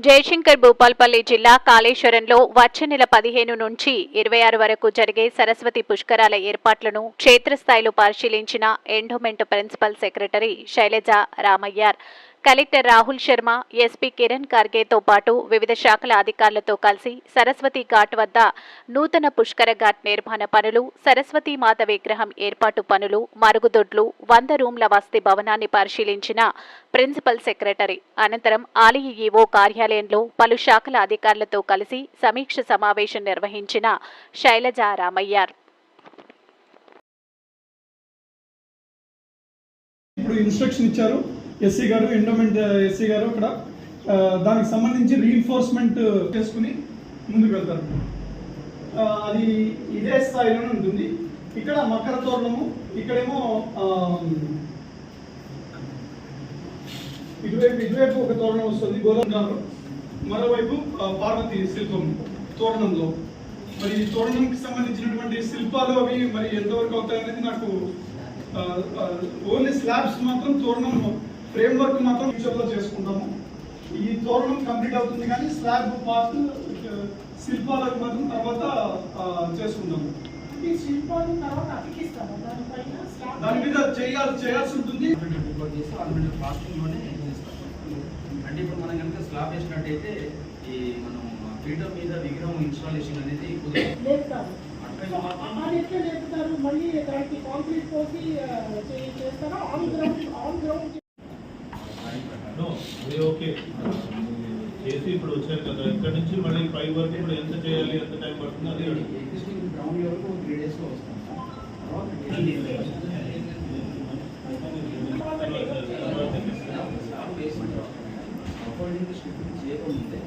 జయశంకర్ భూపాల్పల్లి జిల్లా కాళేశ్వరంలో వచ్చే నెల 15 నుంచి 26 వరకు జరిగే సరస్వతి పుష్కరాల ఏర్పాట్లను క్షేత్రస్థాయిలో పరిశీలించిన endowment principal secretary Sailaja Ramaiyar, collector Rahul Sharma, SP Kiran ఖర్గేతో పాటు వివిధ శాఖల అధికారులతో కలిసి సరస్వతి ఘాట్ వద్ద నూతన పుష్కర ఘాట్ నిర్మాణ పనులు, సరస్వతి మాత విగ్రహం ఏర్పాటు పనులు, మరుగుదొడ్లు, 100 రూమ్ల వసతి భవనాన్ని పరిశీలించిన ప్రిన్సిపల్ సెక్రటరీ అనంతరం ఆలయ ఈవో కార్యాలయంలో పలు శాఖల అధికారులతో కలిసి సమీక్ష సమావేశం నిర్వహించిన శైలజ రామయ్యార్. ఇప్పుడు ఇన్స్ట్రక్షన్ ఇచ్చారు ఎస్సీ గారు, ఎండోమెంట్ ఎస్సీ గారు అక్కడ దానికి సంబంధించి రీఎన్ఫోర్స్మెంట్ చేసుకుని ముందుకు వెళ్తారు. అది ఇదే స్థాయిలోనే ఉంటుంది. ఇక్కడ మకర తోరణము, ఇక్కడేమో ఇటువైపు ఒక తోరణం వస్తుంది గోధుమ, మరోవైపు పార్వతి శిల్పం తోరణంలో. మరి ఈ తోరణంకి సంబంధించినటువంటి శిల్పాలు అవి మరి ఎంతవరకు అవుతాయనేది నాకు ఓన్లీ స్లాబ్స్ మాత్రం తోరణం ఫ్రేమ్ వర్క్ మాత్రం ఫ్యూచర్లో చేసుకుంటాము. ఈ తోరణం కంప్లీట్ అవుతుంది కానీ స్లాబ్ పార్ట్ శిల్పాలకు మాత్రం తర్వాత చేసుకుంటాము. ఈ శిల్పాలు తర్వాత దాని మీద చేయాల్సి ఉంటుంది. అంటే ఇప్పుడు మనం కనుక స్లాబ్ వేసినట్టయితే ఈ మనం పీఠం మీద విగ్రహం ఇన్స్టాలేషన్ అనేది మళ్ళీ దానికి కాంక్రీట్ పోసి చేస్తారా? ఆన్ గ్రౌండ్ ఓకే చేసి ఇప్పుడు వచ్చారు కదా, ఇక్కడ నుంచి మళ్ళీ 5 వరకు ఇప్పుడు ఎంత చేయాలి, ఎంత టైం పడుతుంది అది ఎగ్జిస్టింగ్ గ్రౌండ్ వరకు 3 days లో వస్తాం. స్లాబ్ వేసి చేయకముందే